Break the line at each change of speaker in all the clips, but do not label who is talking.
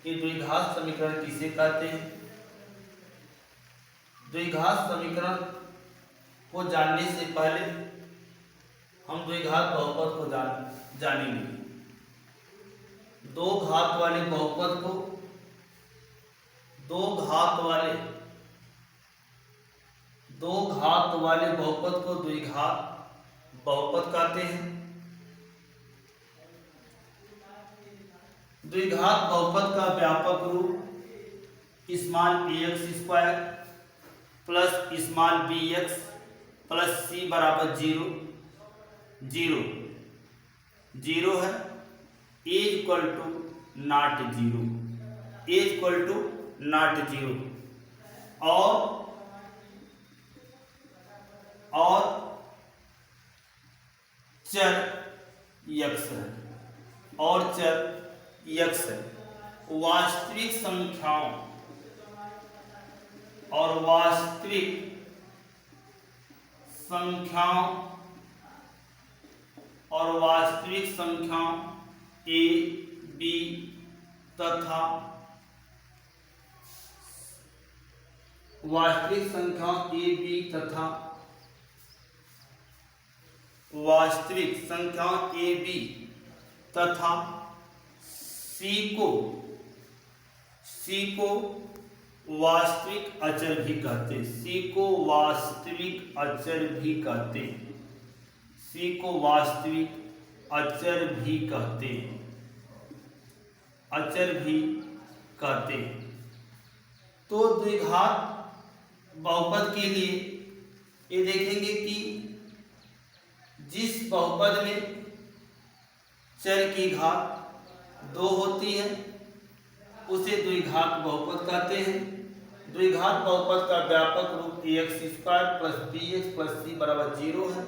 कि द्विघात समीकरण किसे कहते हैं। द्विघात समीकरण को जानने से पहले हम द्विघात बहुपद को जानेंगे। दो घात वाले बहुपद को दो घात वाले बहुपद को द्विघात बहुपद कहते हैं। द्विघात बहुपद का व्यापक रूप small ax square plus small bx plus c बराबर 0 0 है। a इक्वल टू नॉट 0 और चर x है वास्तविक संख्याओं a b तथा वास्तविक संख्याओं a b तथा c को वास्तविक अचर भी कहते हैं। तो द्विघात बहुपद के लिए ये देखेंगे कि जिस बहुपद में चर की घात 2 होती है उसे द्विघात बहुपद कहते हैं। द्विघात बहुपद का व्यापक रूप ax square plus bx plus c बराबर 0 है।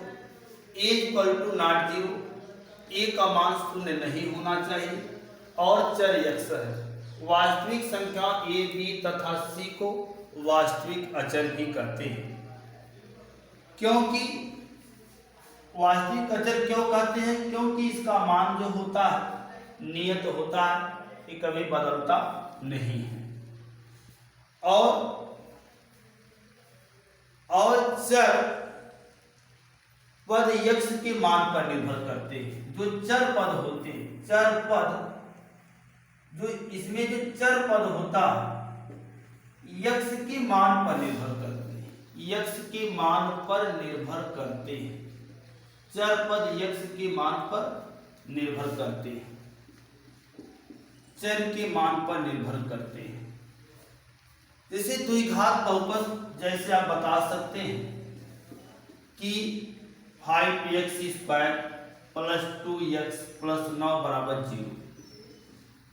a equal to not 0, a का मान शून्य नहीं होना चाहिए और चर x है। वास्तविक संख्या a b तथा c को वास्तविक अचर भी कहते हैं। क्योंकि वास्तविक अचर क्यों कहते हैं? क्योंकि इसका मान जो होता है नियत होता है, ये कभी बदलता नहीं है। और चर पद x के मान पर निर्भर करते हैं। जो चर पद होते हैं, जो इसमें जो चर पद होता है x के मान पर निर्भर करते हैं। चर पद x के मान पर निर्भर करते हैं। जैसे द्विघात बहुपद जैसे आप बता सकते हैं कि 5x square plus 2x plus 9 बराबर 0।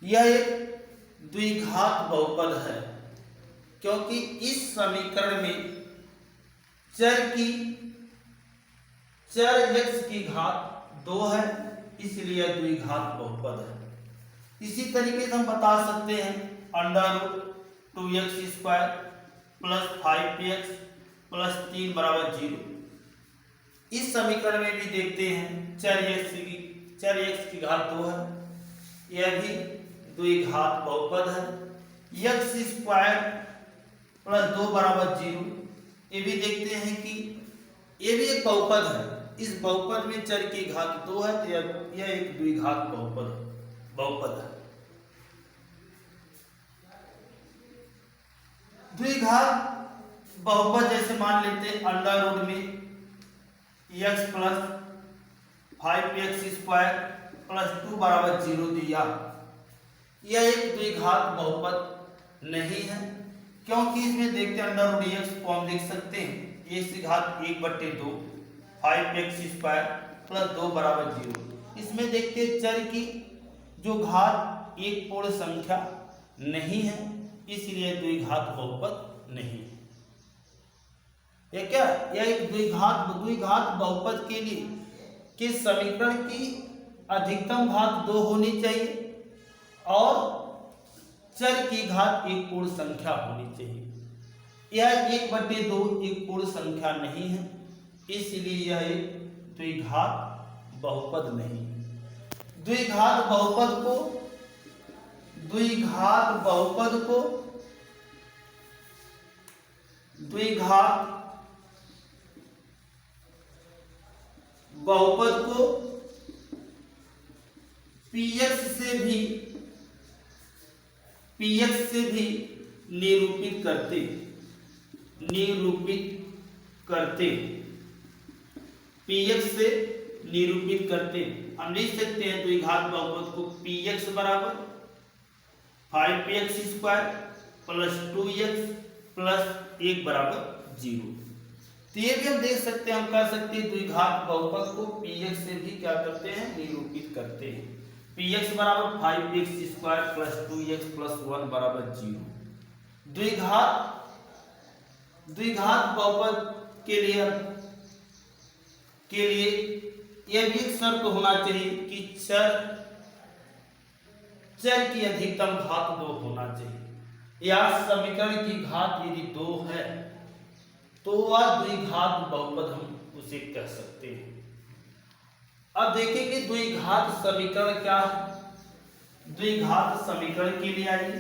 यह एक द्विघात बहुपद है क्योंकि इस समीकरण में चर x की घात 2 है, इसलिए द्विघात बहुपद है। इसी तरीके से हम बता सकते हैं under root 2x square plus 5x plus 3 बराबर 0। इस समीकरण में भी देखते हैं चर x की घात 2 है, यह भी द्विघात बहुपद है। x स्क्वायर प्लस 2 बराबर 0, ये भी देखते हैं कि ये भी एक बहुपद है। इस बहुपद में चर की घात 2 है, तो यह एक द्विघात बहुपद है। द्विघात बहुपद जैसे मान लेते हैं अंडर रूट में x plus 5x square plus 2 बराबर 0 दिया। यह एक द्विघात बहुपद नहीं है क्योंकि इसमें देखते हैं अंडर रूट x को हम लिख सकते हैं x की घात 1/2 5x स्क्वायर प्लस 2 बराबर 0। इसमें देखते हैं चर की जो घात एक पूर्ण संख्या नहीं है, इसलिए द्विघात बहुपद नहीं है। यह क्या? यह एक द्विघात बहुपद के लिए कि समीकरण की अधिकतम घात 2 होनी चाहिए और चर की घात एक पूर्ण संख्या होनी चाहिए। यह 1/2 एक पूर्ण संख्या नहीं है, इसलिए यह एक द्विघात बहुपद नहीं है। द्विघात बहुपद को द्विघात बहुपद को px से भी निरूपित करते हम लिख सकते हैं द्विघात बहुपद को px बराबर 5px square plus 2x plus 1 बराबर 0। तो ये भी हम देख सकते हैं, हम कह सकते हैं द्विघात बहुपद को px से भी क्या करते हैं, निरूपित करते हैं। px बराबर 5px square plus 2x plus 1 बराबर 0। द्विघात बहुपद के लिए यह भी एक शर्त होना चाहिए कि चर की अधिकतम घात 2 होना चाहिए, या समीकरण की घात यदि 2 है तो वह द्विघात बहुपद हम उसे कह सकते हैं। अब देखेंगे द्विघात समीकरण क्या है। द्विघात समीकरण के लिए आइए,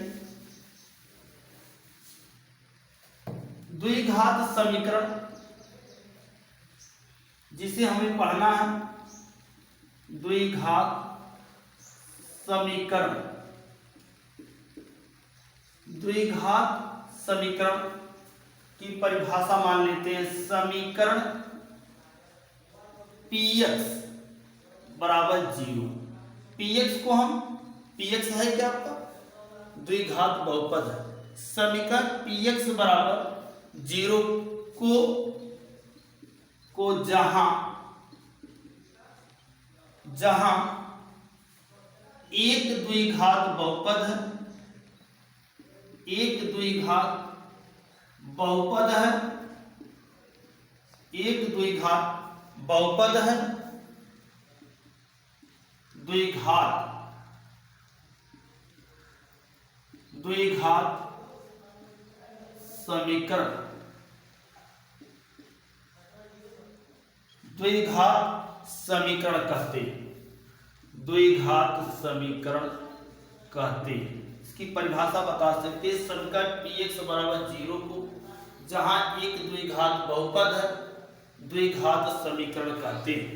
द्विघात समीकरण जिसे हमें पढ़ना है, द्विघात समीकरण की परिभाषा मान लेते हैं। समीकरण px बराबर 0। px को हम, px है क्या आपका, द्विघात बहुपद है। समीकरण px बराबर 0 को जहां एक द्विघात बहुपद है, द्विघात बहुपद है, द्विघात समीकरण, द्विघात समीकरण कहते हैं। इसकी परिभाषा बता सकते हैं। समीकरण px बराबर 0 को जहां एक द्विघात बहुपद है, द्विघात समीकरण कहते हैं।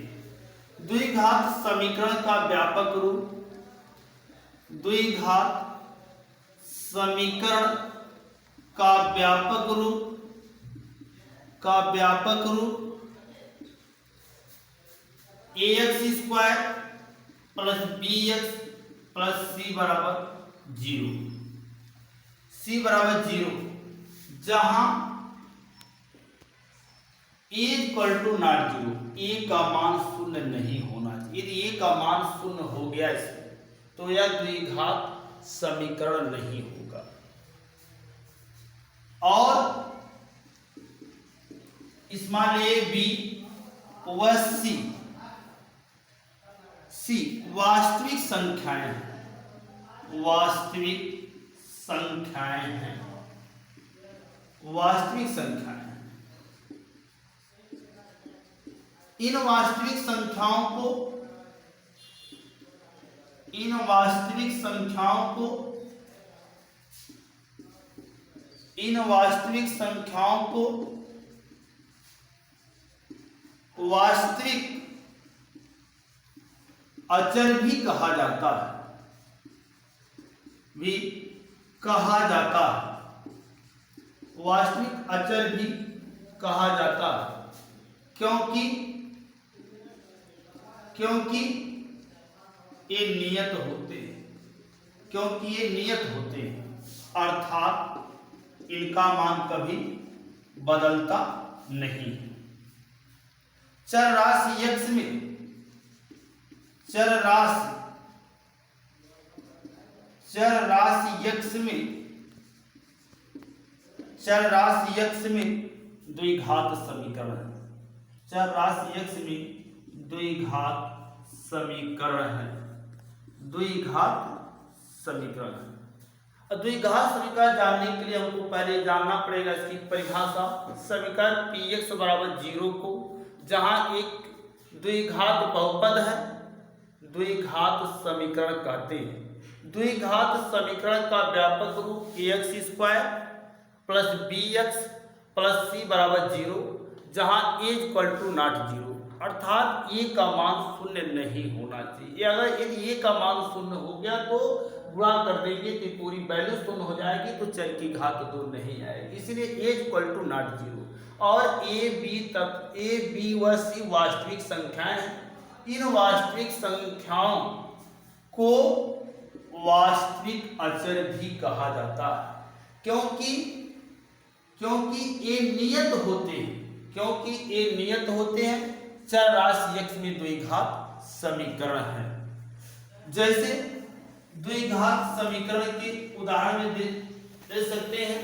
द्विघात समीकरण का व्यापक रूप, द्विघात समीकरण का व्यापक रूप ax square plus bx plus c बराबर 0। जहां a equal to not 0, a का मान शून्य नहीं होना चाहिए। यदि a का मान शून्य हो गया इसमें तो यह द्विघात समीकरण नहीं होगा। और इस मान a b व c वास्तविक संख्याएं हैं। इन वास्तविक संख्याओं को वास्तविक अचर भी कहा जाता है। वास्तविक अचर भी कहा जाता है क्योंकि ये नियत होते हैं, अर्थात इनका मान कभी बदलता नहीं। चर राशि x में द्विघात समीकरण है। चर राशि x में द्विघात समीकरण है। द्विघात समीकरण जानने के लिए हमको पहले जानना पड़ेगा इसकी परिभाषा। समीकरण px बराबर 0 को जहां एक द्विघात बहुपद है, द्विघात समीकरण कहते हैं। द्विघात समीकरण का व्यापक रूप ax square plus bx plus c बराबर 0, जहां a इक्वल टू नॉट 0, अर्थात a का मान शून्य नहीं होना चाहिए। अगर यदि a का मान शून्य हो गया तो गुणा कर देंगे तो पूरी वैल्यू शून्य हो जाएगी, तो चर की घात 2 नहीं आएगी, इसलिए a इक्वल टू नॉट 0। और a b व c वास्तविक संख्याएं हैं। इन वास्तविक संख्याओं को वास्तविक अचर भी कहा जाता है, क्योंकि ये नियत होते हैं, चर राशि x में द्विघात समीकरण है। जैसे द्विघात समीकरण के उदाहरण में दे सकते हैं।